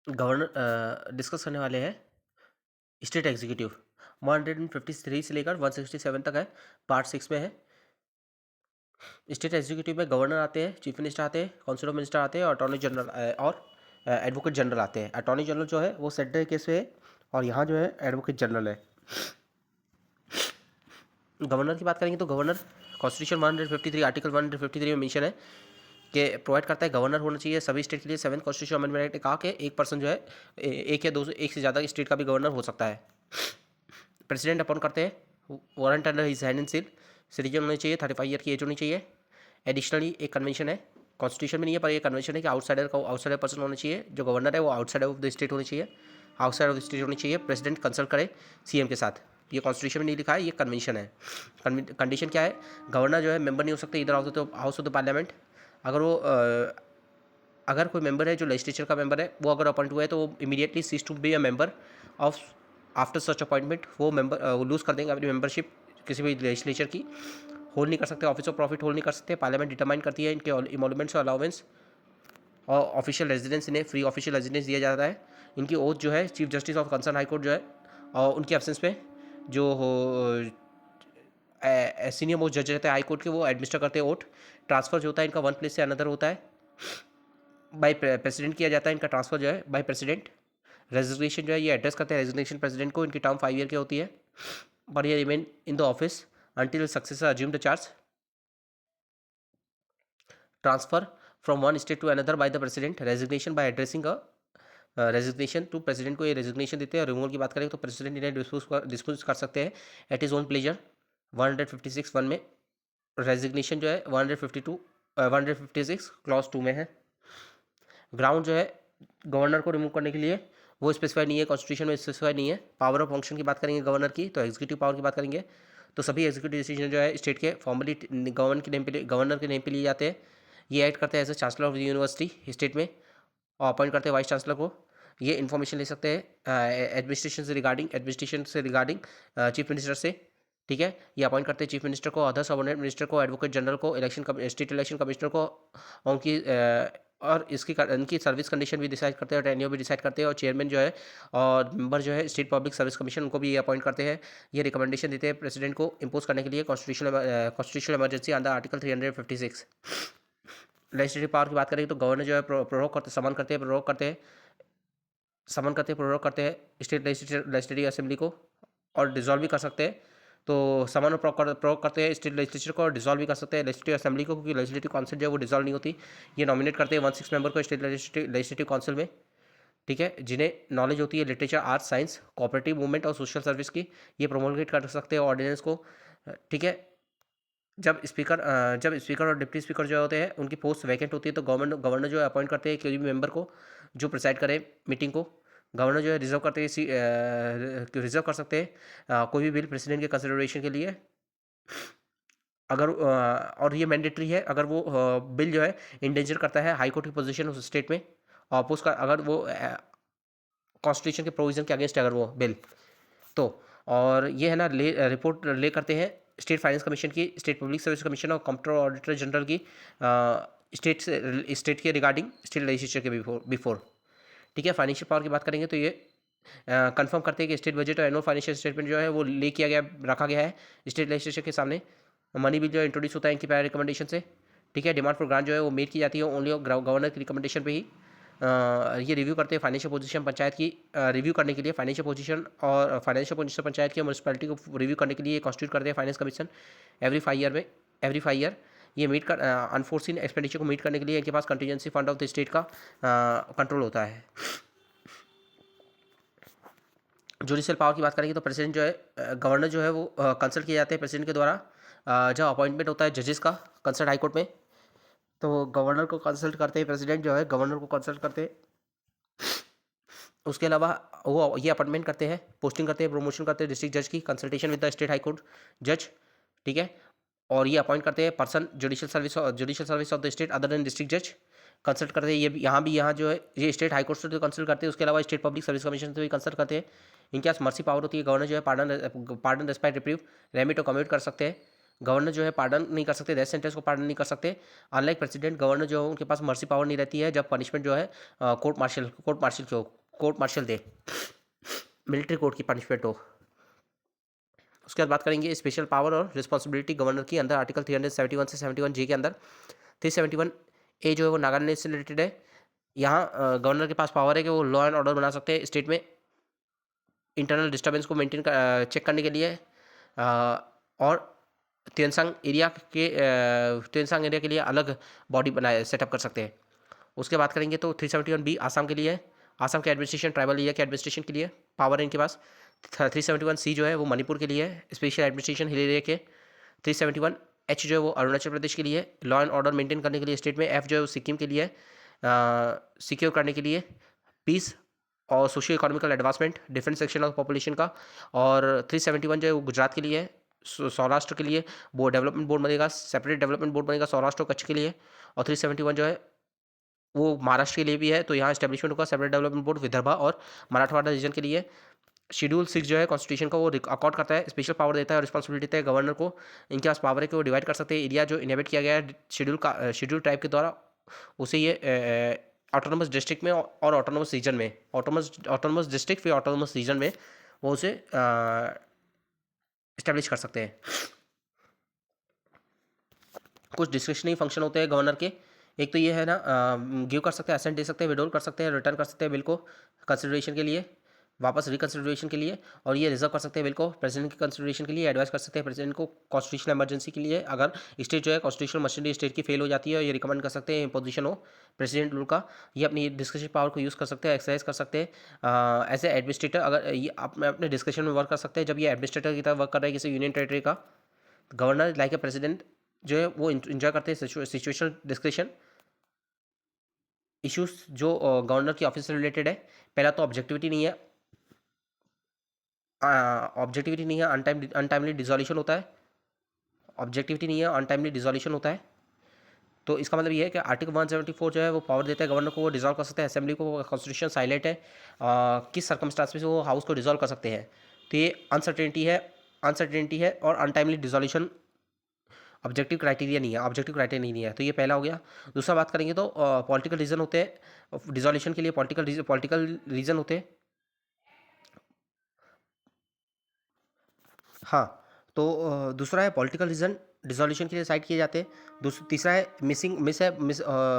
Governor discuss करने वाले हैं स्टेट एग्जीक्यूटिव 153 से लेकर 167 तक है। पार्ट 6 में है। स्टेट एग्जीक्यूटिव में गवर्नर आते हैं, चीफ मिनिस्टर आते हैं, काउंसिल ऑफ मिनिस्टर आते हैं और अटॉर्नी जनरल और एडवोकेट जनरल आते हैं। अटॉर्नी जनरल जो है वो सेंट्रल केस पे है और यहाँ जो है एडवोकेट जनरल है। गवर्नर की बात करेंगे तो गवर्नर कॉन्स्टिट्यूशन 153 आर्टिकल 153 में मेंशन है कि प्रोवाइड करता है गवर्नर होना चाहिए सभी स्टेट के लिए। 7th कॉन्स्टिट्यूशन अमेंडमेंट एक्ट ने कहा कि एक पर्सन जो है एक या दो से एक से ज़्यादा स्टेट का भी गवर्नर हो सकता है। प्रेसिडेंट अपॉइंट करते हैं, warrant under his hand and seal. Citizen होनी चाहिए, 35 ईयर की एज होनी चाहिए। एडिशनली एक कन्वेंशन है, कॉन्स्टिट्यूशन में नहीं है पर ये कन्वेंशन है कि आउटसाइडर पर्सन होना चाहिए। जो गवर्नर है वो आउटसाइड ऑफ द स्टेट होनी चाहिए, आउटसाइड ऑफ द स्टेट होनी चाहिए। प्रेसिडेंट कंसल्ट करे सीएम के साथ। ये कॉन्स्टिट्यूशन में नहीं लिखा है, ये कन्वेंशन है। कंडीशन क्या है, गवर्नर जो है मेंबर नहीं हो सकते इधर हाउस ऑफ द पार्लियामेंट। अगर वो अगर कोई मेंबर है जो लेजिस्लेचर का मेंबर है वो अगर अपॉइंट हुआ है तो वो immediately cease to be a member of after such appointment. वो मेंबर वो लूज़ कर देंगे अपनी मेंबरशिप किसी भी लेजिस्लेचर की। होल्ड नहीं कर सकते, ऑफिस ऑफ प्रॉफिट होल्ड नहीं कर सकते। पार्लियामेंट डिटरमाइन करती है इनके इमोलमेंट्स और अलाउंस और ऑफिशियल रेजिडेंस। इन्हें फ्री ऑफिशियल रेजिडेंस दिया जाता है। इनकी ओथ जो है chief justice of concern high court जो है और उनकी एब्सेंस में जो सीनियर मोस्ट जज रहते हैं हाई कोर्ट के वो एडमिनिस्टर करते हैं ओथ। ट्रांसफर जो होता है इनका वन प्लेस से अनदर होता है, बाय प्रेसिडेंट किया जाता है। इनका ट्रांसफर जो है बाय प्रेसिडेंट। रेजिग्नेशन जो है ये एड्रेस करते हैं रेजिग्नेशन प्रेसिडेंट को। इनकी टर्म 5 ईयर की होती है पर ये remain in the office until successor assume the charge. Transfer from one state to another by the president. Resignation by addressing a resignation to president को ये रेजिग्नेशन देते हैं। और रिमूवल की बात करें तो प्रेसिडेंट इन्हें डिस्पोज कर सकते हैं एट इज ओन प्लेजर। 156(1) में रेजिग्नेशन जो है 156 क्लॉज 2 में है। ग्राउंड जो है गवर्नर को रिमूव करने के लिए वो स्पेसिफाइड नहीं है, कॉन्स्टिट्यूशन में स्पेसिफाइड नहीं है। पावर ऑफ फंक्शन की बात करेंगे गवर्नर की तो एग्जीक्यूटिव पावर की बात करेंगे तो सभी एग्जीक्यूटिव डिसीजन जो है स्टेट के फॉर्मली गवर्नर के नेम पे लिए जाते हैं। ये एक्ट करते हैं as a chancellor of the university state में और अपॉइंट करते हैं वाइस चांसलर को। ये इन्फॉर्मेशन ले सकते हैं एडमिनिस्ट्रेशन से रिगार्डिंग चीफ मिनिस्टर से। ठीक है, ये अपॉइंट करते हैं चीफ मिनिस्टर को, अदर सबऑर्डिनेट मिनिस्टर को, एडवोकेट जनरल को, स्टेट इलेक्शन कमिश्नर को और और इनकी सर्विस कंडीशन भी डिसाइड करते हैं और टेन्योर भी डिसाइड करते हैं। और चेयरमैन जो है और मेंबर जो है स्टेट पब्लिक सर्विस कमीशन उनको भी ये अपॉइंट करते हैं। ये रिकमेंडेशन देते हैं प्रेसिडेंट को इम्पोज करने के लिए constitutional emergency under article 356। Legislative power की बात करें तो गवर्नर जो है प्रोरोग करते समन करते हैं प्रोरोग करते हैं स्टेट लेजिस्लेटिव असेंबली को और डिसॉल्व भी कर सकते हैं। तो समन और प्रोरोग करते हैं स्टेट लेजिस्लेचर को और डिसॉल्व भी कर सकते हैं लेजिस्लेटिव असेंबली को, क्योंकि लेजिस्लेटिव काउंसिल जो है वो डिसॉल्व नहीं होती। ये नॉमिनेट करते हैं 1/6 मेंबर को स्टेट लेजिस्लेटिव काउंसिल में। ठीक है, जिन्हें नॉलेज होती है literature, arts, science, cooperative movement और सोशल सर्विस की। ये प्रोमोलगेट कर सकते हैं ऑर्डिनेंस को। ठीक है, जब स्पीकर और डिप्टी स्पीकर जो होते हैं उनकी पोस्ट वैकेंट होती है तो गवर्नर जो है अपॉइंट करते हैं किसी भी मेंबर को जो प्रिसाइड करे मीटिंग को। गवर्नर जो है रिजर्व कर सकते हैं कोई भी बिल प्रेसिडेंट के कंसिडरेशन के लिए अगर और ये मैंडेटरी है अगर वो बिल जो है इंडेंजर करता है हाई कोर्ट की पोजीशन उस स्टेट में अपोज कर, अगर वो कॉन्स्टिट्यूशन के प्रोविजन के अगेंस्ट अगर वो बिल तो। और ये है ना रिपोर्ट ले करते हैं स्टेट फाइनेंस कमीशन की, स्टेट पब्लिक सर्विस कमीशन और कंप्ट्रोलर ऑडिटर जनरल की स्टेट के रिगार्डिंग स्टेट लेजिस्लेचर के बिफोर। ठीक है, फाइनेंशियल पावर की बात करेंगे तो ये कंफर्म करते हैं कि स्टेट बजट और एनुअल फाइनेंशियल स्टेटमेंट जो है वो ले किया गया रखा गया है स्टेट लेजिस्लेचर के सामने। मनी बिल जो इंट्रोड्यूस होता है इनकी प्रायर रिकमेंडेशन से। ठीक है, डिमांड फॉर ग्रांट जो है वो मेड की जाती है ओनली गवर्नर की रिकमेंडेशन पे ही। ये रिव्यू करते हैं फाइनेंशियल पोजीशन पंचायत की रिव्यू करने के लिए। फाइनेंशियल पोजीशन पंचायत की म्यूनसिपैलिटी को रिव्यू करने के लिए कॉन्स्टिट्यूट करते हैं फाइनेंस कमीशन एवरी 5 ईयर। ये मीट कर अनफोर्सिन एक्सपेंडिचर को मीट करने के लिए इनके पास contingency fund of the state का कंट्रोल होता है। जुडिशियल पावर की बात करेंगे तो प्रेसिडेंट जो है गवर्नर जो है वो कंसल्ट किए जाते हैं प्रेसिडेंट के द्वारा जब अपॉइंटमेंट होता है जजेस का कंसल्ट हाईकोर्ट में तो गवर्नर को कंसल्ट करते हैं। प्रेसिडेंट जो है गवर्नर को कंसल्ट करते हैं। उसके अलावा वो ये अपॉइंटमेंट करते हैं, पोस्टिंग करते हैं, प्रमोशन करते हैं डिस्ट्रिक्ट जज की consultation with the state high court जज। ठीक है, और ये अपॉइंट करते हैं person judicial service of the state other than district जज कंसल्ट करते हैं। ये यहाँ जो है ये स्टेट हाई कोर्ट से तो कंसल्ट करते हैं, उसके अलावा स्टेट पब्लिक सर्विस कमीशन से भी कंसल्ट करते हैं। इनके पास मर्सी पावर होती है, गवर्नर जो है पार्डन रेस्पेक्ट रिप्रीव रेमिट और कम्यूट कर सकते हैं गवर्नर जो है पार्डन नहीं कर सकते, डेथ सेंटेंस को पार्डन नहीं कर सकते। अनलाइक प्रेसिडेंट, गवर्नर जो है उनके पास मर्सी पावर नहीं रहती है जब पनिशमेंट जो है कोर्ट मार्शल दे, मिलिट्री कोर्ट की पनिशमेंट हो। उसके बाद बात करेंगे स्पेशल पावर और रिस्पॉन्सिबिलिटी गवर्नर की अंदर आर्टिकल 371 से 71 जे के अंदर। 371 ए जो है वो नागालैंड से रिलेटेड है। यहाँ गवर्नर के पास पावर है कि वो लॉ एंड ऑर्डर बना सकते हैं स्टेट में, इंटरनल डिस्टर्बेंस को मेंटेन चेक करने के लिए, और त्योंसांग एरिया के लिए अलग बॉडी बनाए सेटअप कर सकते हैं। उसके बात करेंगे तो 371 बी आसाम के लिए है, आसाम के एडमिनिस्ट्रेशन, ट्राइबल एरिया के एडमिनिस्ट्रेशन के लिए पावर है इनके पास। 371 सी जो है वो मणिपुर के लिए है, स्पेशल एडमिनिस्ट्रेशन हिल एरिया के। 371 एच जो है वो अरुणाचल प्रदेश के लिए, लॉ एंड ऑर्डर मेंटेन करने के लिए स्टेट में। एफ जो है वो सिक्किम के लिए, सिक्योर करने के लिए, पीस और socio economical advancement different section of population का। और 371 जो है वो गुजरात के लिए है, सौराष्ट्र के लिए वो डेवलपमेंट बोर्ड बनेगा, सेपरेट डेवलपमेंट बोर्ड बनेगा सौराष्ट्र और कच्छ के लिए। और 371 जो है वो महाराष्ट्र के लिए भी है, तो यहाँ एस्टेब्लिशमेंट होगा सेपरेट डेवलपमेंट बोर्ड विदर्भा और मराठवाड़ा रीजन के लिए। शेड्यूल 6 जो है कॉन्स्टिट्यूशन का वो अकॉर्ड करता है, स्पेशल पावर देता है और रिस्पॉन्सिबिलिटी देता है गवर्नर को। इनके पास पावर है कि वो डिवाइड कर सकते हैं एरिया जो इनहेबिट किया गया है शेड्यूल ट्राइब के द्वारा, उसे ये ऑटोनोमस डिस्ट्रिक्ट में और ऑटोनोमस रीजन में, ऑटोनोमस डिस्ट्रिक्ट फिर ऑटोनोमस रीजन में वो उसे इस्टेब्लिश कर सकते हैं। कुछ डिस्क्रिशनरी फंक्शन होते हैं गवर्नर के। एक तो ये है ना, गिव कर सकते हैं, असेंट दे सकते हैं, विड्रॉल कर सकते हैं, रिटर्न कर सकते हैं बिल को कंसिडरेशन के लिए, वापस रिकंसिडरेशन के लिए। और ये रिजर्व कर सकते हैं बिल को प्रेसिडेंट की कंसिडरेशन के लिए, एडवाइस कर सकते हैं प्रेसिडेंट को कॉन्स्टिट्यूशनल इमरजेंसी के लिए। अगर स्टेट जो है कॉन्स्टिट्यूशनल मशीनरी स्टेट की फेल हो जाती है और ये रिकमेंड कर सकते हैं इम्पोजिशन हो प्रेसिडेंट रूल का, ये अपनी डिस्कशन पावर को यूज़ कर सकते हैं, एक्सरसाइज कर सकते हैं एज ए एडमिनिस्ट्रेटर। अगर ये अपने डिस्कशन में वर्क कर सकते हैं जब ये एडमिनिस्ट्रेटर की तरह वर्क कर रहा है किसी यूनियन टेरेटरी का। गवर्नर लाइक ए प्रेसिडेंट जो है वो इंजॉय करते हैं सिचुएशनल डिस्क्रिशन इश्यूज जो गवर्नर की ऑफिस से रिलेटेड है। पहला तो ऑब्जेक्टिविटी नहीं है, अनटाइमली डिसॉल्यूशन होता है, ऑब्जेक्टिविटी नहीं है, अनटाइमली डिसॉल्यूशन होता है। तो इसका मतलब ये है कि आर्टिकल 174 जो है वो पावर देता है गवर्नर को, वो डिसॉल्व कर सकते हैं असेंबली को, कॉन्स्टिट्यूशन साइलेंट है, किस सर्कमस्टांस में से वो हाउस को डिसॉल्व कर सकते हैं। तो ये अनसर्टेनिटी है और अनटाइमली डिसॉल्यूशन ऑब्जेक्टिव क्राइटेरिया नहीं है, तो ये पहला हो गया। दूसरा बात करेंगे तो पॉलिटिकल रीज़न होते हैं डिसॉल्यूशन के लिए, पॉलिटिकल रीज़न होते हैं। हाँ, तो दूसरा है पॉलिटिकल रीज़न डिसॉल्यूशन के लिए साइड किए जाते हैं। तीसरा है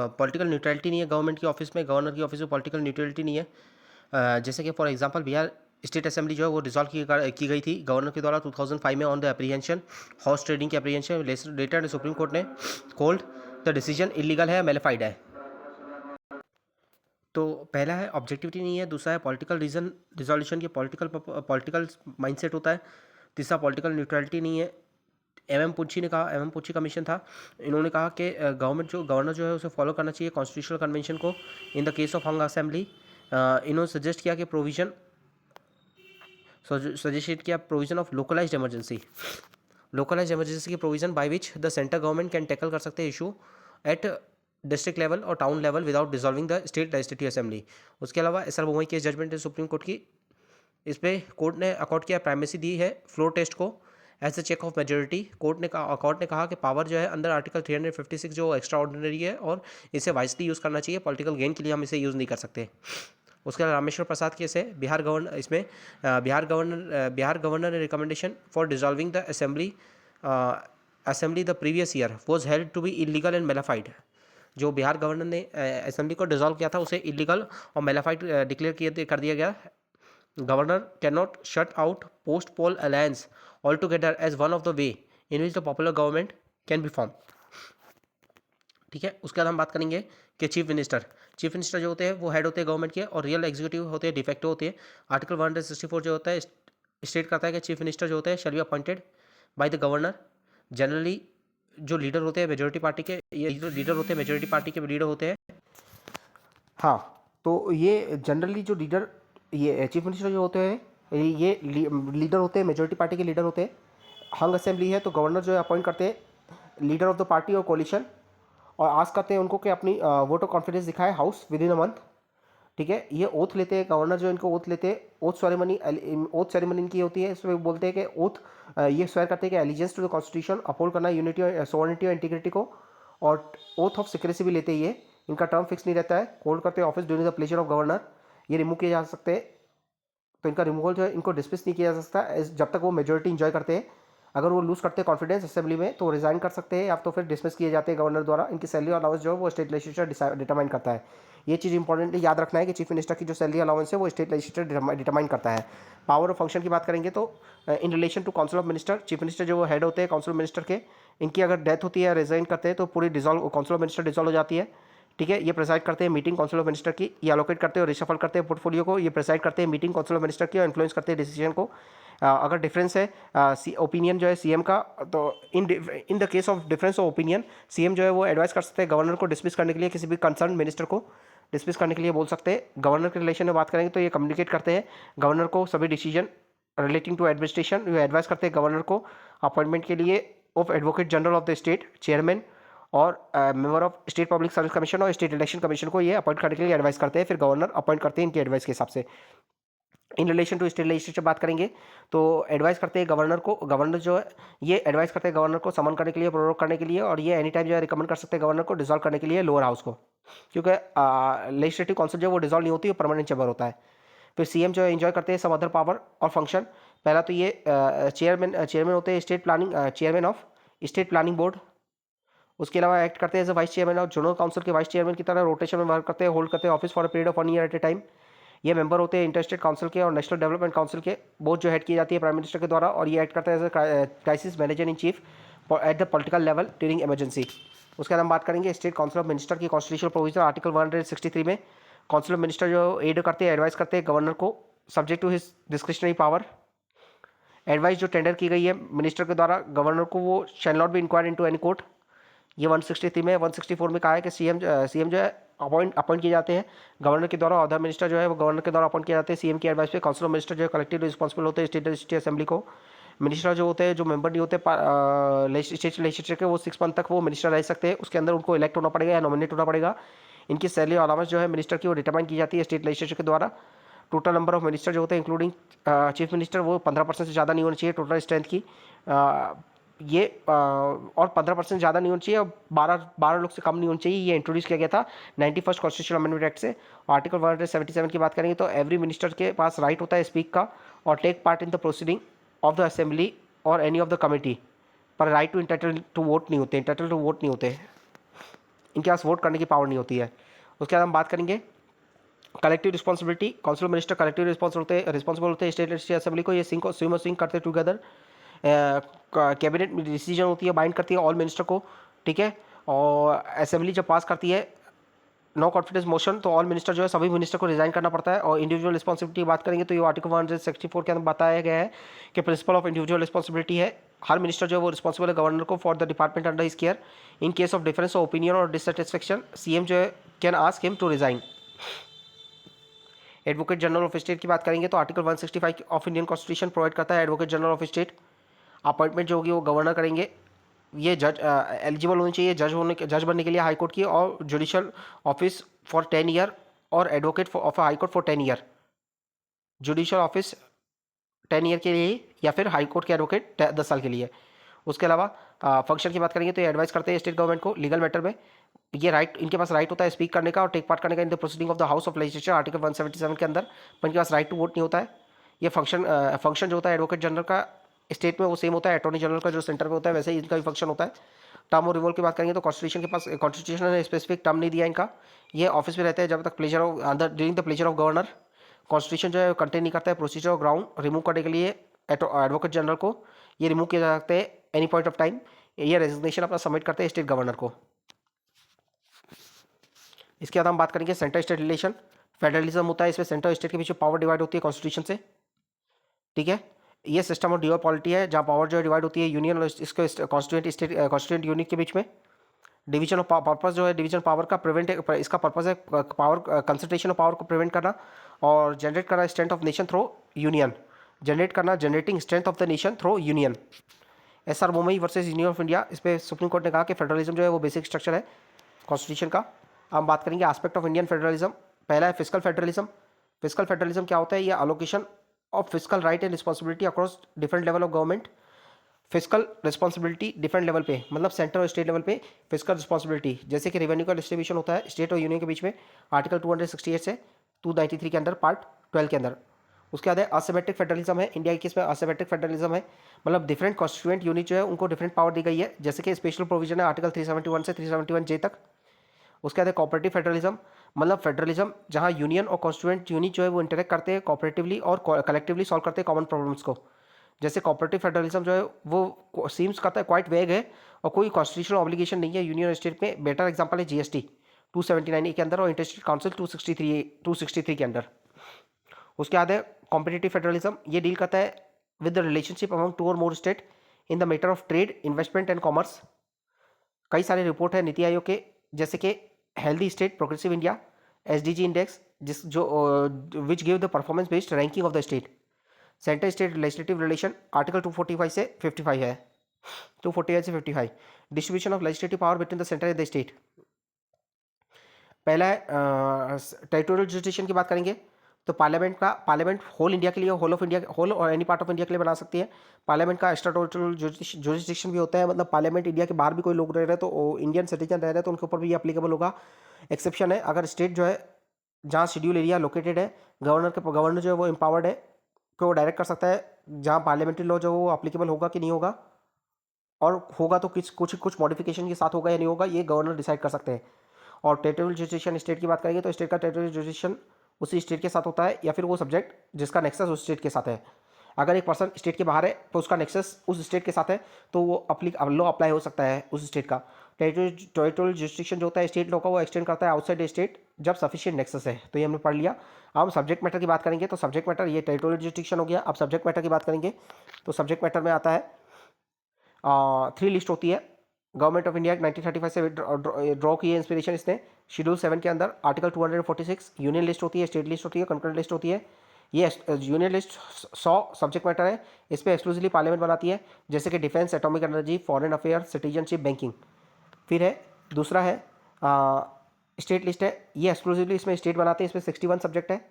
पॉलिटिकल न्यूट्रलिटी नहीं है गवर्नमेंट की ऑफिस में, गवर्नर की ऑफिस में पॉलिटिकल न्यूट्रलिटी नहीं है। जैसे कि for example Bihar state assembly जो है वो डिसॉल्व की गई थी गवर्नर के द्वारा 2005 में on the apprehension, horse trading के एप्रीहेंशन। लेटर सुप्रीम कोर्ट ने कोल्ड द डिसीजन इलीगल है, मेलिफाइड है। तो पहला है ऑब्जेक्टिविटी नहीं है, दूसरा है पॉलिटिकल रीज़न डिसॉल्यूशन की पॉलिटिकल माइंडसेट होता है, तीसरा पॉलिटिकल न्यूट्रलिटी नहीं है। एम पुच्ची कमीशन था, इन्होंने कहा कि गवर्नर जो है उसे फॉलो करना चाहिए कॉन्स्टिट्यूशनल कन्वेंशन को in the case of hung assembly. इन्होंने सजेस्ट किया कि प्रोविजन ऑफ लोकलाइज्ड इमरजेंसी की provision by which the central government can tackle कर सकते हैं इशू एट डिस्ट्रिक्ट लेवल और town level without dissolving the state legislative assembly. उसके अलावा S R Bommai case judgement है सुप्रीम कोर्ट की, इस पर कोर्ट ने अकॉर्ड किया, प्राइमेसी दी है फ्लोर टेस्ट को as a check of majority. Court ने कहा कि पावर जो है अंदर आर्टिकल 356 जो एक्स्ट्रा ऑर्डिनरी है और इसे वाइसली यूज़ करना चाहिए, पॉलिटिकल गेन के लिए हम इसे यूज़ नहीं कर सकते। उसके अलावा रामेश्वर प्रसाद केस है, बिहार गवर्नर ने recommendation for dissolving the assembly the previous year was held to be illegal and malafide. जो बिहार गवर्नर ने असेंबली को डिसॉल्व किया था उसे इलीगल और मेलाफाइड डिक्लेयर कर दिया गया। Governor can not shut out post poll alliance all together as one of the way in which the popular government can be form. ठीक है, उसके बाद हम बात करेंगे कि चीफ मिनिस्टर जो होते हैं वो हेड होते हैं गवर्नमेंट के और रियल एग्जीक्यूटिव होते हैं, डिफेक्टिव होते हैं। आर्टिकल 164 जो होता है स्टेट करता है कि चीफ मिनिस्टर जो होते हैं shall be appointed by the governor. Generally जो लीडर होते हैं मेजोरिटी पार्टी के, ये लीडर होते हैं मेजोरिटी पार्टी के लीडर होते हैं। हाँ, तो ये जनरली जो लीडर, ये चीफ मिनिस्टर जो होते हैं ये लीडर होते हैं, मेजोरिटी पार्टी के लीडर होते हैं। हंग असेंबली है तो गवर्नर जो है अपॉइंट करते हैं लीडर ऑफ द पार्टी और कोलिशन और आस्क करते हैं उनको कि अपनी वोट ऑफ कॉन्फिडेंस दिखाए house with in a month. ठीक है, ये ओथ लेते हैं गवर्नर जो इनको ओथ लेते हैं, ओथ सेरेमनी इनकी होती है, इसमें बोलते हैं कि ओथ ये स्वेयर करते हैं कि allegiance to the constitution, uphold करना यूनिटी और सोवरेनिटी और इंटीग्रिटी को, और ओथ ऑफ सिक्रेसी भी लेते हैं ये। इनका टर्म फिक्स नहीं रहता है। होल्ड करते हैं office during the pleasure of governor, ये रिमूव किए जा सकते हैं। तो इनका रिमूवल जो है, इनको डिसमिस नहीं किया जा सकता जब तक वो मेजोरिटी इंजॉय करते हैं। अगर वो लूज करते हैं कॉन्फिडेंस असेंबली में तो रिजाइन कर सकते हैं या तो फिर डिसमिस किए जाते हैं गवर्नर द्वारा। इनकी सैलरी अलाउंस जो है वो स्टेट लेजिस्लेचर डिटरमाइन करता है। ये चीज़ इंपॉर्टेंट याद रखना है कि चीफ मिनिस्टर की जो सैलरी अलाउंस है वो स्टेट लेजिस्लेचर डिटरमाइन करता है। पावर और फंक्शन की बात करेंगे तो in relation to council of minister, chief minister जो हेड होते हैं काउंसिल ऑफ मिनिस्टर के, इनकी अगर डेथ होती है, रिजाइन करते हैं तो पूरी dissolve council of minister dissolve हो जाती है। ठीक है, ये प्रेसाइड करते हैं मीटिंग काउंसिल ऑफ मिनिस्टर की, ये अलोकेट करते हैं और रिशफल करते हैं पोर्टफोलियो को, ये प्रेसाइड करते हैं मीटिंग काउंसिल ऑफ मिनिस्टर की और इन्फ्लुएंस करते हैं डिसीजन को। अगर डिफरेंस है ओपिनियन जो है सीएम का, तो इन the case of difference of opinion CM जो है वो एडवाइस कर सकते हैं गवर्नर को डिसमिस करने के लिए, किसी भी कंसर्न मिनिस्टर को डिसमिस करने के लिए बोल सकते हैं। गवर्नर के रिलेशन में बात करेंगे तो ये कम्युनिकेट करते हैं गवर्नर को सभी डिसीजन रिलेटिंग टू एडमिनिस्ट्रेशन। ये एडवाइस करते हैं गवर्नर को अपॉइंटमेंट के लिए of advocate general of the state, chairman और member of state public service commission और स्टेट इलेक्शन कमीशन को ये अपॉइंट करने के लिए एडवाइस करते हैं। फिर गवर्नर अपॉइंट करते हैं इनके एडवाइस के हिसाब से। In relation to state legislature बात करेंगे तो एडवाइस करते हैं गवर्नर को, गवर्नर जो है ये एडवाइस करते हैं गवर्नर को समन करने के लिए, प्रोरोग करने के लिए, और ये एनी टाइम जो है रिकमेंड कर सकते हैं गवर्नर को डिसॉल्व करने के लिए लोअर हाउस को, क्योंकि लेजिस्लेटिव काउंसिल जो है वो डिसॉल्व नहीं होती, वो परमानेंट चेंबर होता है। फिर सीएम जो है एंजॉय करते हैं सम अदर पावर और फंक्शन। पहला तो ये चेयरमैन होते हैं state planning, chairman of state planning board. उसके अलावा एक्ट करते हैं एज वाइस चेयरमैन और जनरल काउंसिल के वाइस चेयरमैन की तरह रोटेशन में वर्क करते हैं, होल्ड करते हैं office for a period of 1 year at a time. ये मेंबर होते हैं इंटरस्टेट काउंसिल के और नेशनल डेवलपमेंट काउंसिल के, बोथ जो हेड की जाती है प्राइम मिनिस्टर के द्वारा, और ये एक्ट करता है as crisis manager in chief at the political level during emergency. उसके बाद हम बात करेंगे स्टेट काउंसिल ऑफ मिनिस्टर की कॉन्स्टिट्यूशनल प्रोविजन आर्टिकल 163 में। काउंसिल ऑफ मिनिस्टर जो एड करते हैं, एडवाइस करते हैं गवर्नर को subject to his discretionary power. Advice जो टेंडर की गई है मिनिस्टर के द्वारा गवर्नर को, वो shall not be inquired into any court. ये 163 में 164 में कहा है कि सीएम जो है अपॉइंट किए जाते हैं गवर्नर के द्वारा, अदर मिनिस्टर जो है वो गवर्नर के द्वारा अपॉइंट किए जाते हैं सीएम की एडवाइस पे। काउंसिल ऑफ मिनिस्टर जो है कलेक्टिव रिस्पॉन्सिबल होते हैं स्टेट लेजिस्लेटिव असेंबली को। मिनिस्टर जो होते हैं, जो मेंबर नहीं होते स्टेट लेजिस्लेचर के, वो 6 मंथ तक वो मिनिस्टर रह सकते हैं। उसके अंदर उनको इलेक्ट होना पड़ेगा या नॉमिनेट होना पड़ेगा। इनकी सैलरी और अलाउंस जो है मिनिस्टर की वो डिटरमाइन की जाती है स्टेट लेजिस्लेचर के द्वारा। टोटल नंबर ऑफ मिनिस्टर जो होते हैं इंक्लूडिंग चीफ मिनिस्टर, वो 15% से ज़्यादा नहीं होनी चाहिए टोटल स्ट्रेंथ की। ये और 15% ज़्यादा नहीं होनी चाहिए और 12 लोग से कम नहीं होनी चाहिए। ये इंट्रोड्यूस किया गया था 91st कॉन्स्टिट्यूशनल अमेंडमेंट एक्ट से। आर्टिकल 177 की बात करेंगे तो एवरी मिनिस्टर के पास राइट होता है स्पीक का और take part in the proceeding of the assembly और एनी ऑफ द कमिटी, पर right to entitle to vote नहीं होते, इंटाइटल टू वोट नहीं होते, इनके पास वोट करने की पावर नहीं होती है। उसके बाद हम बात करेंगे collective responsibility. Council of minister collective responsible होते हैं स्टेट लेजिस्लेटिव असेंबली को। ये स्विंग करते टुगेदर। कैबिनेट में डिसीजन होती है, बाइंड करती है ऑल मिनिस्टर को, ठीक है। और असेंबली जब पास करती है नो कॉन्फिडेंस मोशन तो ऑल मिनिस्टर जो है सभी मिनिस्टर को रिजाइन करना पड़ता है। और इंडिविजुअल रिस्पॉन्सिबिलिटी की बात करेंगे तो ये आर्टिकल 164 के अंदर बताया गया है कि प्रिंसिपल ऑफ इंडिविजुअल रिस्पॉन्सिबिलिटी है, हर मिनिस्टर जो है वो रिस्पॉन्सिबल है गवर्नर को for the department under his care. In case of difference of opinion और डिससेटिस्फेक्शन सीएम जो है can ask him to resign. Advocate general of state की बात करेंगे तो article 165 of Indian constitution provide करता है advocate general of state. Appointment जो होगी वो गवर्नर करेंगे। ये जज एलिजिबल होने चाहिए जज बनने के लिए हाई कोर्ट की, और जुडिशियल ऑफिस फॉर 10 ईयर और advocate of high court for 10 year. Judicial office 10 year के लिए या फिर हाई कोर्ट के एडवोकेट 10 साल के लिए। उसके अलावा फंक्शन की बात करेंगे तो ये एडवाइस करते हैं स्टेट गवर्नमेंट को लीगल मैटर में। ये राइट, इनके पास राइट होता है स्पीक करने का और टेक पार्ट करने का इन the proceeding of the house of legislature article 177 के अंदर, पर इनके पास राइट टू वोट नहीं होता है। ये फंक्शन जो होता है एडवोकेट जनरल का स्टेट में वो सेम होता है अटॉर्नी जनरल का जो सेंटर में होता है, वैसे ही इनका भी फंक्शन होता है। टर्म और रिवॉल्व की बात करेंगे तो कॉन्स्टिट्यूशन के पास कॉन्स्टिट्यूशन ने स्पेसिफिक टर्म नहीं दिया इनका। ये ऑफिस में रहते हैं जब तक प्लेजर ऑफ अंदर during the pleasure of governor. Constitution जो है कंटेन नहीं करता है प्रोसीजर और ग्राउंड रिमूव करने के लिए एडवोकेट जनरल को ये रिमूव किया जा सकते हैं एनी पॉइंट ऑफ टाइम। ये रेजिग्नेशन अपना सबमिट करते हैं स्टेट गवर्नर को। इसके बाद हम बात करेंगे सेंटर स्टेट रिलेशन। फेडरलिज्म होता है, इसमें सेंटर स्टेट के बीच में पावर डिवाइड होती है कॉन्स्टिट्यूशन से, ठीक है। ये सिस्टम ऑफ ड्यूअल पॉलिटी है जहाँ पावर जो है डिवाइड होती है यूनियन और इसके कॉन्स्टिट्यूएंट यूनिट के बीच में। डिवीजन ऑफ पर्पस जो है डिवीजन पावर का प्रिवेंट, इसका पर्पस है पावर कंसंट्रेशन ऑफ पावर को प्रिवेंट करना और जनरेट करना strength of nation through union, generating strength of the nation through union. SR Bommai versus union of India, इस पर सुप्रीम कोर्ट ने कहा कि फेडरलिज्म जो है वो बेसिक स्ट्रक्चर है कॉन्स्टिट्यूशन का। हम बात करेंगे एस्पेक्ट ऑफ इंडियन फेडरलिज्म। पहला है फिस्कल फेडरलिज्म। फिस्कल फेडरलिज्म क्या होता है? ये allocation of fiscal right and responsibility across different level of government. Physical responsibility different level पे, मतलब सेंटर और स्टेट लेवल पे फिजिकल रिस्पॉन्सिबिलिटी, जैसे कि रेवेन्यू का डिस्ट्रीब्यूशन होता है स्टेट और यूनियन के बीच में आर्टिकल 268 से 293 के अंदर पार्ट 12 के अंदर। उसके बाद है असिमेट्रिक फेडरलिज्म है, इंडिया के केस में असिमेट्रिक फेडरलिज्म है, मतलब डिफरेंट कॉन्स्टिट्यूएंट यूनिट जो है उनको डिफरेंट पावर दी गई है, जैसे कि स्पेशल प्रोविजन है आर्टिकल 371 से 371 जे तक। उसके बाद है कोऑपरेटिव फेडरलिज्म, मतलब फेडरलिज्म जहां यूनियन और कॉन्स्टिट्यूएंट यूनिट जो है वो इंटरेक्ट करते हैं कोऑपरेटिवली और कलेक्टिवली सॉल्व करते हैं कॉमन प्रॉब्लम्स को। जैसे कोऑपरेटिव फेडरलिज्म जो है वो सीम्स करता है क्वाइट वेग है और कोई कॉन्स्टिट्यूशनल ऑब्लिगेशन नहीं है यूनियन स्टेट में। बेटर एग्जांपल है जीएसटी 279 के अंदर और इंटरस्टेट काउंसिल 263 के अंदर। उसके बाद है कॉम्पिटिटिव फेडरलिज्म, ये डील करता है with the relationship among two और more state in the matter of trade, investment and commerce. कई सारे रिपोर्ट है नीति आयोग के, जैसे कि healthy state, progressive India, SDG index, जिस जो which give the performance based ranking of the state. Centre state legislative relation article 245 से 55 है, 248 से 55। Distribution of legislative power between the centre and the state. पहला है टेरिटोरियल जुरिस्डिक्शन की बात करेंगे तो पार्लियामेंट होल इंडिया के लिए, होल ऑफ इंडिया, होल और एनी पार्ट ऑफ इंडिया के लिए बना सकती है। पार्लियामेंट का एक्स्ट्रा टेरिटोरियल जुरिस्डिक्शन भी होता है, मतलब पार्लियामेंट इंडिया के बाहर भी कोई लोग रह रहे हैं तो इंडियन सिटीजन रह रहे हैं तो उनके ऊपर भी अप्लीकेबल होगा। एक्सेप्शन है अगर स्टेट जो है जहाँ शेड्यूल एरिया लोकेटेड है, गवर्नर जो है वो एम्पावर्ड है कि वो डायरेक्ट कर सकता है जहाँ पार्लियामेंट्री लॉ जो वो अप्लीकेबल होगा कि नहीं होगा, और होगा तो कुछ मॉडिफिकेशन के साथ होगा या नहीं होगा, ये गवर्नर डिसाइड कर सकते हैं। और टेरिटोरियल जुरिस्डिक्शन स्टेट की बात करेंगे तो स्टेट का टेरिटोरियल जुरिस्डिक्शन उसी स्टेट के साथ होता है या फिर वो सब्जेक्ट जिसका नेक्सस उस स्टेट के साथ है। अगर एक पर्सन स्टेट के बाहर है तो उसका नेक्सस उस स्टेट के साथ है तो वो लॉ अप्लाई हो सकता है उस स्टेट का। टेरिटोरियल जुरिस्डिक्शन जो होता है स्टेट लॉ का वो एक्सटेंड करता है आउटसाइड स्टेट जब सफिशिएंट नेक्सस है, तो ये हमने पढ़ लिया। अब हम सब्जेक्ट मैटर की बात करेंगे तो सब्जेक्ट मैटर ये टेरिटोरियल जुरिस्डिक्शन हो गया। अब सब्जेक्ट मैटर की बात करेंगे तो सब्जेक्ट मैटर में आता है 3 लिस्ट होती है। गवर्नमेंट ऑफ इंडिया 1935 से ड्रॉ की है इंस्पिरेशन इसने शेड्यूल 7 के अंदर आर्टिकल 246। यूनियन लिस्ट होती है, स्टेट लिस्ट होती है, कंकरेंट लिस्ट होती है। ये यूनियन लिस्ट 100 सब्जेक्ट मैटर है, इस पर एक्सक्लूसिवली पार्लियामेंट बनाती है, जैसे कि defence, atomic energy, foreign affair, citizenship, banking. फिर है दूसरा है स्टेट लिस्ट है, ये एक्सक्लूसिवली इसमें स्टेट बनाते हैं, इसमें 61 सब्जेक्ट है।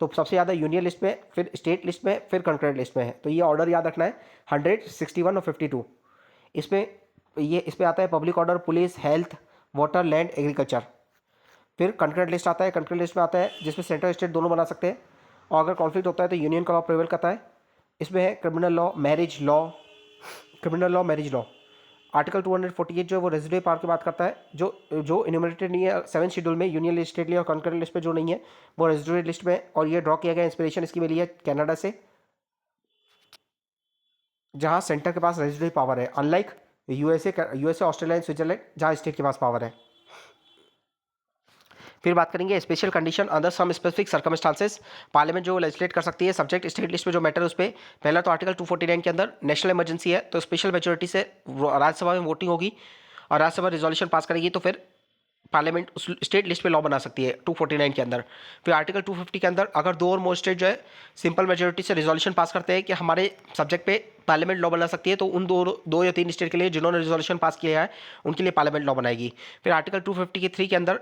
तो सबसे ज़्यादा यूनियन लिस्ट में, फिर स्टेट लिस्ट में, फिर कंकरेंट लिस्ट में है, तो ये ऑर्डर याद रखना है 100, 61 और 52। इस पे आता है public order, police, health, water, land, agriculture. फिर कंकरेंट लिस्ट आता है, कंकरेंट लिस्ट में आता है जिसमें सेंट्रल स्टेट दोनों बना सकते हैं, और अगर कॉन्फ्लिक्ट होता है तो यूनियन का लॉ प्रिवेल करता है। इसमें है criminal law, marriage law, marriage law. Article 248 जो है वो रेजिडुअल पावर की बात करता है, जो इन्यूमरेटेड नहीं है 7 शेड्यूल में, यूनियन लिस्ट, स्टेट लिस्ट और कंकरेंट लिस्ट पे जो नहीं है वो रेजिडुअल लिस्ट में, और ये ड्रॉ किया गया इंस्पिरेशन इसकी मिली है कनाडा से, जहाँ सेंटर के पास रेजिडुअल पावर है, अनलाइक यूएसए, ऑस्ट्रेलिया, स्विट्जरलैंड जहाँ स्टेट के पास पावर है। फिर बात करेंगे special condition under some specific circumstances, parliament जो लेजिस्लेट कर सकती है सब्जेक्ट स्टेट लिस्ट में जो मैटर है उस पर। पहला तो आर्टिकल 249 के अंदर नेशनल इमरजेंसी है तो स्पेशल मेजोरिटी से राज्यसभा में वोटिंग होगी और राज्यसभा रिजोल्यूशन पास करेगी, तो फिर पार्लियामेंट उस स्टेट लिस्ट पे लॉ बना सकती है 249 के अंदर। फिर आर्टिकल 250 के अंदर अगर 2 और मोर स्टेट जो है सिंपल मेजोरिटी से रिजोल्यूशन पास करते हैं कि हमारे सब्जेक्ट पे पार्लियामेंट लॉ बना सकती है, तो उन दो या 3 स्टेट के लिए जिन्होंने रिजोल्यूशन पास किया है उनके लिए पार्लियामेंट लॉ बनाएगी। फिर आर्टिकल 253 के अंदर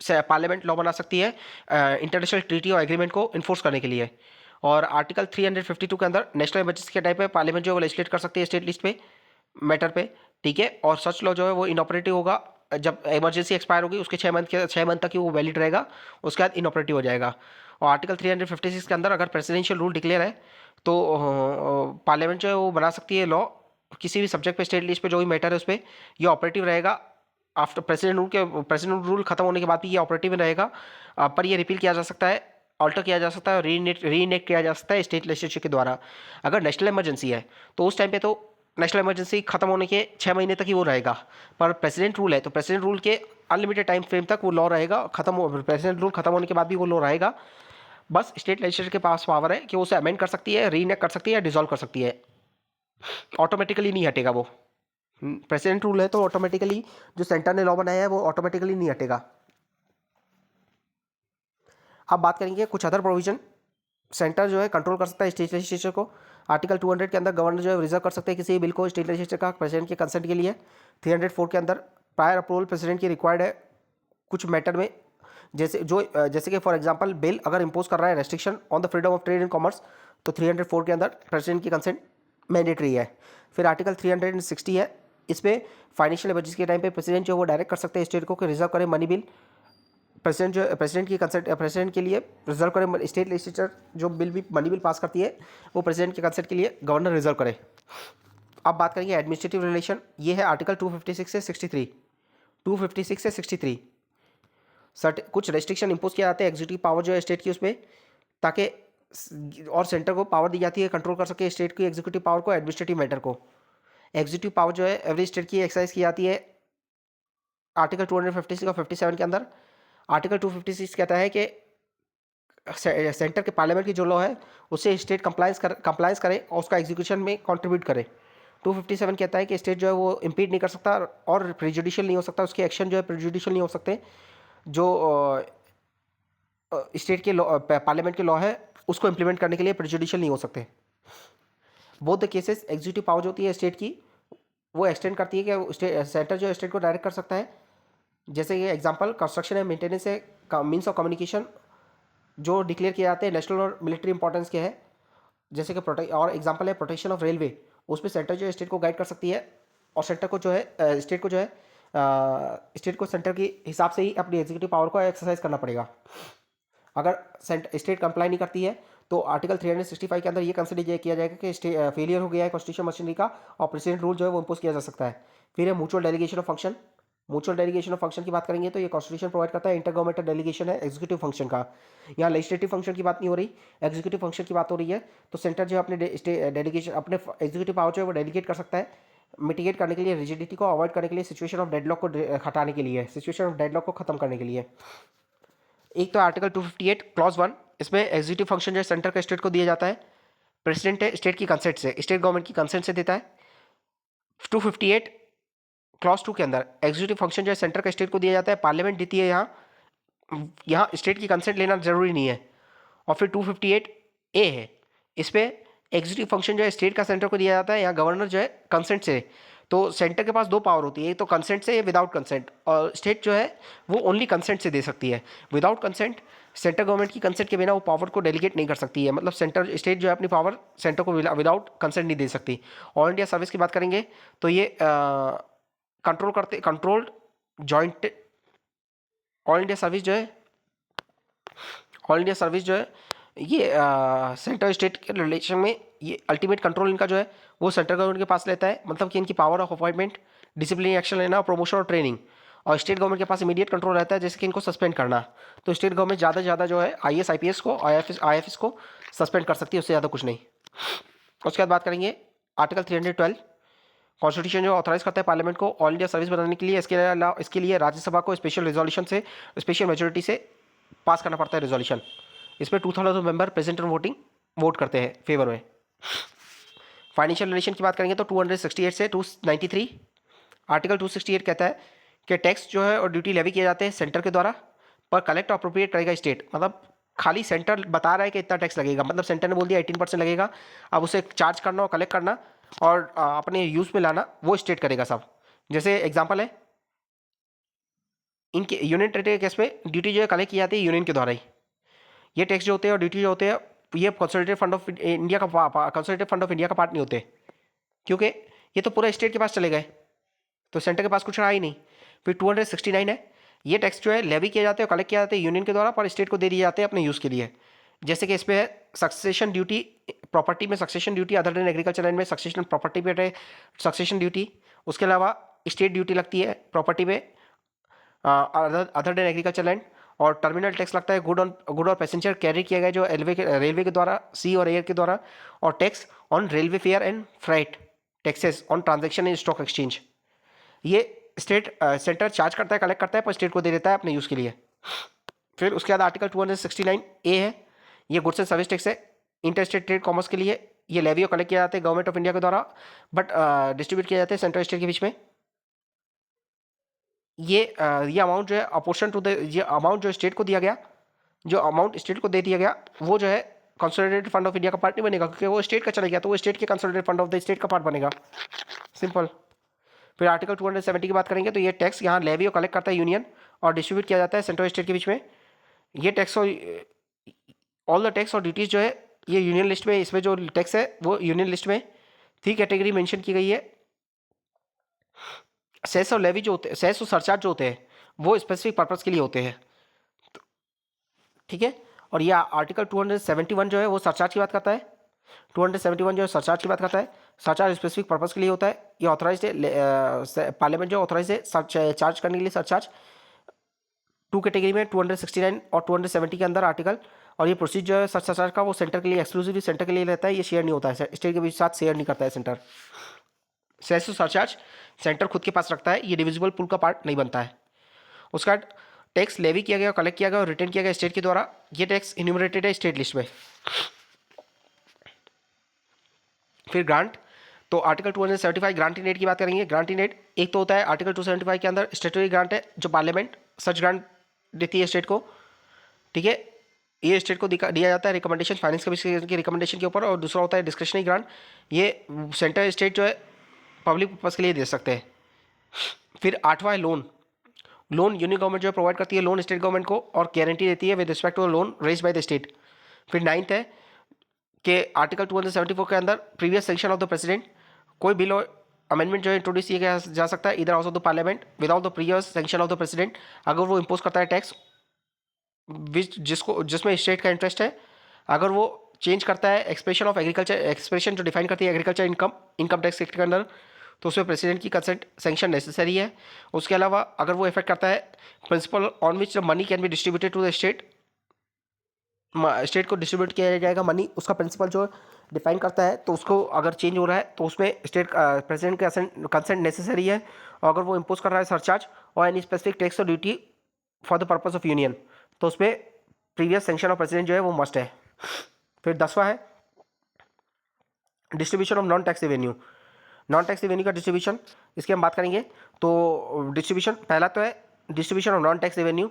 से पार्लियामेंट लॉ बना सकती है इंटरनेशनल ट्रीटी और एग्रीमेंट को इन्फोर्स करने के लिए। और आर्टिकल 352 के अंदर नेशनल इमरजेंसी के टाइप पे पार्लियामेंट जो है वो लेजिस्लेट कर सकती है स्टेट लिस्ट पे मैटर पे, ठीक है। और सच लॉ जो है वो इनऑपरेटिव होगा जब इमरजेंसी एक्सपायर होगी, उसके 6 मंथ तक ही वो वैलिड रहेगा, उसके बाद इनऑपरेटिव हो जाएगा। और आर्टिकल 356 के अंदर अगर प्रेसिडेंशियल रूल डिक्लेयर है तो पार्लियामेंट जो है वो बना सकती है लॉ किसी भी सब्जेक्ट पे स्टेट लिस्ट पे जो भी मैटर है उस पर, ये ऑपरेटिव रहेगा आफ्टर प्रेसिडेंट रूल खत्म होने के बाद भी ये ऑपरेटिव रहेगा, पर ये रिपील किया जा सकता है, ऑल्टर किया जा सकता है और रीइनेक्ट किया जा सकता है स्टेट लेजिस्लेचर के द्वारा। अगर नेशनल इमरजेंसी है तो उस टाइम पे तो नेशनल इमरजेंसी खत्म होने के 6 महीने तक ही वो रहेगा, पर प्रेसिडेंट रूल है तो प्रेसिडेंट रूल के अनलिमिटेड टाइम फ्रेम तक वो लॉ रहेगा, प्रेसिडेंट रूल खत्म होने के बाद भी वो लॉ रहेगा। बस स्टेट लेजिस्लेचर के पास पावर है कि वो उसे अमेंड कर सकती है, रीइनेक्ट कर सकती है या डिसॉल्व कर सकती है, ऑटोमेटिकली नहीं हटेगा वो। प्रेसिडेंट रूल है तो ऑटोमेटिकली जो सेंटर ने लॉ बनाया है वो ऑटोमेटिकली नहीं हटेगा। अब बात करेंगे कुछ अदर प्रोविजन, सेंटर जो है कंट्रोल कर सकता है स्टेट लेजिस्लेचर को। आर्टिकल 200 के अंदर गवर्नर जो है रिजर्व कर सकते हैं किसी भी बिल को स्टेट लेजिस्लेचर का प्रेसिडेंट के कंसेंट के लिए। 304 के अंदर प्रायर अप्रूवल प्रेसिडेंट की रिक्वायर्ड है कुछ मैटर में, जैसे कि फॉर एग्जांपल बिल अगर इंपोज कर रहा है restriction on the freedom of trade and commerce तो 304 के अंदर प्रेसिडेंट की कंसेंट मैंडेटरी है। फिर आर्टिकल 360 है, इसमें फाइनेंशियल इमरजेंसी के टाइम पे प्रेसिडेंट जो वो डायरेक्ट कर सकते हैं स्टेट को कि रिजर्व करे मनी बिल। प्रेसिडेंट के लिए रिजर्व करे, स्टेट लेजिस्लेचर जो बिल भी मनी बिल पास करती है वो प्रेसिडेंट के कंसेंट के लिए गवर्नर रिजर्व करे। अब बात करेंगे एडमिनिस्ट्रेटिव रिलेशन, ये है आर्टिकल 256 से 63, 256 से 63। कुछ रेस्ट्रिक्शन इंपोज किया जाते हैं एग्जीक्यूटिव पावर जो है स्टेट की उसमें, ताकि और सेंटर को पावर दी जाती है कंट्रोल कर सके स्टेट की एग्जीक्यूटिव पावर को, एडमिनिस्ट्रेटिव मैटर को। एग्जीक्यूटिव पावर जो है एवरी स्टेट की एक्सरसाइज की जाती है आर्टिकल 256 और 57 के अंदर। आर्टिकल 256 कहता है कि सेंटर के पार्लियामेंट की जो लॉ है उससे स्टेट कंप्लायंस करे और उसका एग्जीक्यूशन में कंट्रीब्यूट करे। 257 कहता है कि स्टेट जो है वो इम्पीड नहीं कर सकता और प्रेजुडिशियल नहीं हो सकता, उसके एक्शन जो है प्रेजुडिशियल नहीं हो सकते, जो स्टेट के लॉ पार्लियामेंट के लॉ है उसको इम्प्लीमेंट करने के लिए प्रेजुडिशियल नहीं हो सकते। Both the cases executive power जो होती है स्टेट की वो एक्सटेंड करती है कि सेंटर जो है स्टेट को डायरेक्ट कर सकता है। जैसे ये एग्जांपल कंस्ट्रक्शन है, मेंटेनेंस है, मीन्स ऑफ कम्युनिकेशन जो डिक्लेयर किए जाते हैं नेशनल और मिलिट्री इंपॉर्टेंस के हैं, जैसे कि और एग्जांपल है प्रोटेक्शन ऑफ रेलवे, उसमें सेंटर जो है स्टेट को गाइड कर सकती है और सेंटर को जो है स्टेट को जो है स्टेट को सेंटर के हिसाब से ही अपनी एग्जीक्यूटिव पावर को एक्सरसाइज करना पड़ेगा। अगर स्टेट कंप्लाई नहीं करती है तो आर्टिकल 365 के अंदर ये कंसिडर किया जाएगा कि फेलियर हो गया है कॉन्स्टिट्यूशन मशीनरी का और प्रेसिडेंट रूल जो है वो इम्पोज किया जा सकता है। फिर है mutual delegation of function. Mutual delegation of function की बात करेंगे तो ये कॉन्स्टिट्यूशन प्रोवाइड करता है इंटर गवर्नमेंटल डेलीगेशन है एग्जीक्यूटिव फंक्शन का। यहाँ लेजिस्लेटिव फंक्शन की बात नहीं हो रही, एग्जीक्यूटिव फंक्शन की बात हो रही है। तो सेंटर जो अपने डेलीगेशन अपने एग्जीक्यूटिव पावर जो है वो डेलीगेट कर सकता है मिटिगेट करने के लिए, रिजिडिटी को अवॉइड करने के लिए, सिचुएशन ऑफ डेडलॉक को हटाने के लिए, सिचुएशन ऑफ डेडलॉक को खत्म करने के लिए। एक तो आर्टिकल 258 क्लॉज 1, इसमें एग्जीक्यूटिव फंक्शन जो है सेंटर का स्टेट को दिया जाता है, प्रेसिडेंट है स्टेट की कंसेंट से, स्टेट गवर्नमेंट की कंसेंट से देता है। 258 क्लॉज 2 के अंदर एग्जीक्यूटिव फंक्शन जो है सेंटर का स्टेट को दिया जाता है, पार्लियामेंट देती है, यहाँ स्टेट की कंसेंट लेना जरूरी नहीं है। और फिर 258 ए है, इस पर एग्जीक्यूटिव फंक्शन जो है स्टेट का सेंटर को दिया जाता है, यहाँ गवर्नर जो है कंसेंट से। तो सेंटर के पास दो पावर होती है, एक तो कंसेंट से, विदाउट कंसेंट, और स्टेट जो है वो ओनली कंसेंट से दे सकती है। विदाउट कंसेंट सेंटर गवर्नमेंट की कंसेंट के बिना वो पावर को डेलीगेट नहीं कर सकती है, मतलब स्टेट जो है अपनी पावर सेंटर को विदाउट कंसेंट नहीं दे सकती। ऑल इंडिया सर्विस की बात करेंगे तो ये controlled joint all India service जो है ये सेंटर स्टेट के रिलेशन में ये अल्टीमेट कंट्रोल इनका जो है वो सेंट्रल गवर्नमेंट के पास लेता है, मतलब कि इनकी power of appointment, disciplinary action लेना, प्रमोशन और ट्रेनिंग। और स्टेट गवर्नमेंट के पास इमीडिएट कंट्रोल रहता है जैसे कि इनको सस्पेंड करना। तो स्टेट गवर्नमेंट ज़्यादा से ज़्यादा जो है IAS IPS को IFS को सस्पेंड कर सकती है, उससे ज़्यादा कुछ नहीं। उसके बाद बात करेंगे आर्टिकल 312, कॉन्स्टिट्यूशन जो ऑथराइज करता है पार्लियामेंट को ऑल इंडिया सर्विस बनाने के लिए। इसके लिए राज्यसभा को स्पेशल रेजोल्यूशन से, स्पेशल मेजोरिटी से पास करना पड़ता है रेजोल्यूशन। इसमें 2000 मेंबर प्रेजेंट और वोट करते हैं फेवर में। फाइनेंशियल रिलेशन की बात करेंगे तो 268 से 293, आर्टिकल 268 कहता है कि टैक्स जो है और ड्यूटी लेवी किए जाते हैं सेंटर के द्वारा, पर कलेक्ट और अप्रोप्रिएट करेगा स्टेट। मतलब खाली सेंटर बता रहा है कि इतना टैक्स लगेगा, मतलब सेंटर ने बोल दिया 18% लगेगा, अब उसे चार्ज करना और कलेक्ट करना और अपने यूज़ में लाना वो स्टेट करेगा सब। जैसे एग्जांपल है इनके यूनियन टेरिटरी केस में ड्यूटी जो है कलेक्ट की जाती है यूनियन के द्वारा ही। ये टैक्स जो होते हैं और ड्यूटी जो होते हैं ये कंसोलिडेटेड फंड ऑफ इंडिया का पार्ट नहीं होते, क्योंकि ये तो पूरा स्टेट के पास चले गए, तो सेंटर के पास कुछ रहा ही नहीं। फिर 269 है, ये टैक्स जो है लेवी किए जाते हैं, कलेक्ट किए जाते हैं यूनियन के द्वारा, पर स्टेट को दे दिए जाते हैं अपने यूज़ के लिए। जैसे कि इस पर है सक्सेशन ड्यूटी, प्रॉपर्टी में succession duty, other than agriculture land में सक्सेशन प्रॉपर्टी पे सक्सेशन ड्यूटी। उसके अलावा स्टेट ड्यूटी लगती है प्रॉपर्टी पे अदर देन एग्रीकल्चर लैंड। और टर्मिनल टैक्स लगता है गुड और पैसेंजर कैरी किया गया जो रेलवे के द्वारा, सी और एयर के द्वारा। और tax on railway fare and freight, taxes on transaction in stock exchange, ये स्टेट सेंटर चार्ज करता है, कलेक्ट करता है, पर स्टेट को दे देता है अपने यूज़ के लिए। फिर उसके बाद आर्टिकल 269 ए है, ये गुड्स एंड सर्विस टैक्स है, इंटर स्टेट ट्रेड कॉमर्स के लिए। ये लेवी और कलेक्ट किया जाते हैं गवर्नमेंट ऑफ इंडिया के द्वारा, बट डिस्ट्रीब्यूट किए जाते हैं सेंट्रल स्टेट के बीच में। ये अमाउंट जो है अपोर्शन टू द, ये अमाउंट जो स्टेट को दिया गया, जो अमाउंट स्टेट को दे दिया गया वो जो है कंसोलिडेटेड फंड ऑफ इंडिया का पार्ट नहीं बनेगा, क्योंकि वो स्टेट का चला गया, तो वो स्टेट के consolidated fund of the state का पार्ट बनेगा, सिंपल। फिर आर्टिकल 270 की बात करेंगे तो ये टैक्स यहाँ लेवी और कलेक्ट करता है यूनियन और डिस्ट्रीब्यूट किया जाता है सेंट्रल स्टेट के बीच में। ये टैक्स और ऑल द टैक्स और ड्यूटीज़ जो है ये यूनियन लिस्ट में, इसमें जो टैक्स है वो यूनियन लिस्ट में थ्री कैटेगरी मेंशन की गई है। सेस और लेवी जो होते हैं, सेस और सरचार्ज जो होते हैं वो स्पेसिफिक पर्पस के लिए होते हैं, ठीक है। और यह आर्टिकल 271 जो है वो सरचार्ज की बात करता है। 271 जो है सरचार्ज की बात करता है। सरचार्ज स्पेसिफिक पर्पस के लिए होता है। ये ऑथराइज है, पार्लियामेंट जो ऑथराइज है चार्ज करने के लिए सरचार्ज। टू कैटेगरी में 269 और 270 के अंदर आर्टिकल। और ये प्रोसीजर जो है सरचार्ज का वो सेंटर के लिए एक्सक्लूसिवली सेंटर के लिए रहता है, ये शेयर नहीं होता है, स्टेट के बीच साथ शेयर नहीं करता है सेंटर। सेस सरचार्ज सेंटर खुद के पास रखता है, ये डिविजिबल पूल का पार्ट नहीं बनता है। उसका टैक्स लेवी किया गया, कलेक्ट किया गया और रिटर्न किया गया स्टेट के द्वारा। ये टैक्स इन्यूमरेटेड है स्टेट लिस्ट में। फिर ग्रांट, तो आर्टिकल 275 ग्रांट इन एड की बात करेंगे। ग्रांट इन एड एक तो होता है आर्टिकल 275 के अंदर स्टेटरी ग्रांट है, जो पार्लियामेंट सच ग्रांट देती है स्टेट को, ठीक है। ये स्टेट को दिया जाता है रिकमेंडेशन, फाइनेंस कमीशन की रिकमेंडेशन के ऊपर। और दूसरा होता है डिस्क्रिशनरी ग्रांट, ये सेंटर स्टेट जो है पब्लिक पर्पज के लिए दे सकते हैं। फिर आठवां है लोन। लोन यूनियन गवर्नमेंट जो है प्रोवाइड करती है लोन स्टेट गवर्नमेंट को और गारंटी देती है with respect to loan raise by the state. फिर नाइन्थ है कि आर्टिकल 274 के अंदर previous section of the president, कोई बिल और अमेंडमेंट जो है इंट्रोड्यूस किया जा सकता है either house of the parliament without the previous section of the president, अगर वो इम्पोज करता है टैक्स जिसमें स्टेट का इंटरेस्ट है। अगर वो चेंज करता है एक्सप्रेशन ऑफ एग्रीकल्चर, एक्सप्रेशन जो डिफाइन करती है एग्रीकल्चर इनकम टैक्स एक्ट के अंदर, तो उसमें प्रेसिडेंट की कंसेंट सेंक्शन नेसेसरी है। उसके अलावा अगर वो इफेक्ट करता है principle on which the money can be distributed to the state, state को डिस्ट्रीब्यूट किया जाएगा मनी, उसका प्रिंसिपल जो डिफाइन करता है, तो उसको अगर चेंज हो रहा है तो उसमें स्टेट प्रेसिडेंट का कंसेंट नेसेसरी है। और अगर वो इम्पोज कर रहा है सरचार्ज और एनी स्पेसिफिक टैक्स और duty for the purpose of union, तो उसमें प्रीवियस सेंक्शन ऑफ प्रेसिडेंट जो है वो मस्ट है। फिर 10वां है distribution of non tax revenue. Non tax revenue का डिस्ट्रीब्यूशन, इसकी हम बात करेंगे। तो डिस्ट्रीब्यूशन पहला तो है distribution of non tax revenue.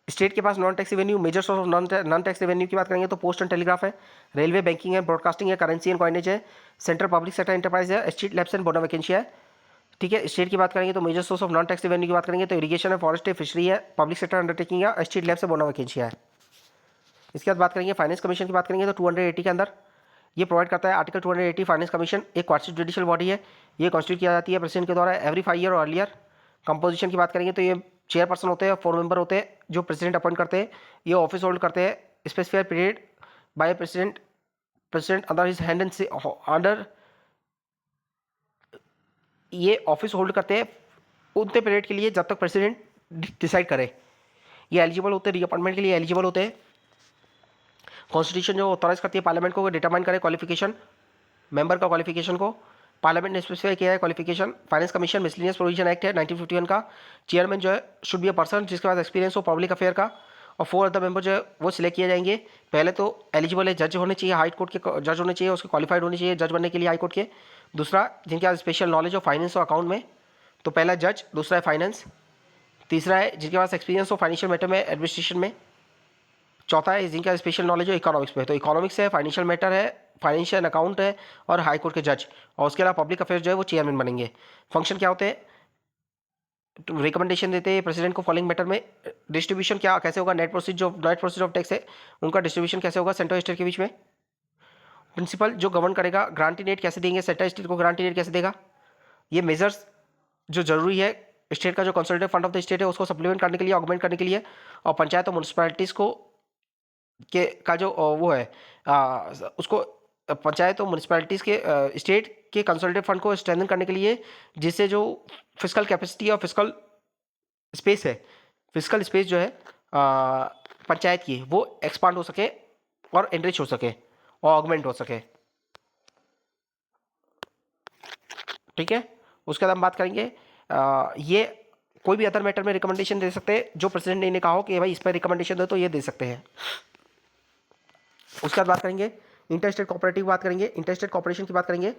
State के पास non tax revenue, major source of non tax revenue की बात करेंगे तो पोस्ट एंड टेलीग्राफ है, रेलवे, बैंकिंग है, ब्रॉडकास्टिंग है, करेंसी एंड कॉइनेज है, सेंट्रल पब्लिक सेक्टर एंटरप्राइज है, escheat lapse and bona vacantia है, ठीक है। स्टेट की बात करेंगे तो major source of non tax revenue की बात करेंगे तो इरिगेशन है, फॉरेस्ट है, फिशरी है, पब्लिक सेक्टर अंडरटेकिंग है, स्ट्रीट लैब्स है, बोना वैकेंसी है। इसके बाद बात करेंगे फाइनेंस कमीशन की बात करेंगे तो 280 के अंदर ये प्रोवाइड करता है आर्टिकल 280 फाइनेंस कमीशन एक क्वार्टर जुडिशियल बॉडी है, ये कॉन्स्टिट्यूट किया जाती है प्रेसिडेंट के द्वारा एवरी 5 ईयर और अर्लियर। कंपोजिशन की बात करेंगे तो ये चेयरपर्सन होते हैं, 4 मेंबर होते हैं जो प्रेसिडेंट अपॉइंट करते हैं। ये ऑफिस होल्ड करते हैं specified period by president under his hand and under, ये ऑफिस होल्ड करते हैं उतने पीरियड के लिए जब तक प्रेसिडेंट डिसाइड करे। ये एलिजिबल होते हैं, रीअपॉइंटमेंट के लिए एलिजिबल होते हैं। कॉन्स्टिट्यूशन जो ऑथराइज करती है पार्लियामेंट को डिटरमाइन करे क्वालिफिकेशन मेंबर का, क्वालिफिकेशन को पार्लियामेंट ने स्पेसिफाई किया है qualification. Finance commission miscellaneous provision act है 1951 का, चेयरमैन जो है शुड बी अ पर्सन जिसके पास एक्सपीरियंस हो पब्लिक अफेयर का, और 4 अदर मेंबर जो है वो सिलेक्ट किए जाएंगे। पहले तो एलिजिबल है जज होने चाहिए, हाई कोर्ट के जज होने चाहिए, उसके क्वालिफाइड होने चाहिए जज बनने के लिए हाई कोर्ट के। दूसरा जिनके पास स्पेशल नॉलेज हो फाइनेंस और अकाउंट में, तो पहला जज, दूसरा है फाइनेंस, तीसरा है जिनके पास एक्सपीरियंस हो फाइनेंशियल मैटर में, एडमिनिस्ट्रेशन में, चौथा है जिनका स्पेशल नॉलेज हो इकोनॉमिक्स में, तो इकोनॉमिक्स है, फाइनेंशियल मैटर है, फाइनेंशियल अकाउंट है और हाई कोर्ट के जज। और उसके अलावा पब्लिक अफेयर्स जो है वो चेयरमैन बनेंगे। फंक्शन क्या होते हैं, रिकमेंडेशन देते हैं प्रेसिडेंट को फॉलोइंग मैटर में। डिस्ट्रीब्यूशन क्या कैसे होगा, नेट प्रोसीड ऑफ टैक्स है उनका डिस्ट्रीब्यूशन कैसे होगा सेंट्रल स्टेट के बीच में। प्रिंसिपल जो गवर्न करेगा, ग्रांट इन एड कैसे देंगे, सेंट्रल स्टेट को ग्रांट इन एड कैसे देगा। ये मेजर्स जो जरूरी है स्टेट का जो consolidated fund of the state है उसको सप्लीमेंट करने के लिए, ऑगमेंट करने के लिए। और पंचायत और म्यूनसिपैलिटीज़ को के का जो वो है उसको पंचायत और म्यूनसिपैलिटीज़ के स्टेट के कंसोलिडेटेड फंड को स्ट्रेंथन करने के लिए, जिससे जो फिजिकल कैपेसिटी और फिजिकल स्पेस है, फिजिकल स्पेस जो है पंचायत की वो एक्सपांड हो सके और एनरिच हो सके और ऑगमेंट हो सके, ठीक है। उसके बाद हम बात करेंगे ये कोई भी अदर मैटर में रिकमेंडेशन दे सकते हैं जो प्रेसिडेंट ने कहा हो कि भाई इस पर रिकमेंडेशन दो, तो ये दे सकते हैं। उसके बाद बात करेंगे इंटर स्टेट कोऑपरेटिव, बात करेंगे इंटर स्टेट कोऑपरेशन की बात करेंगे।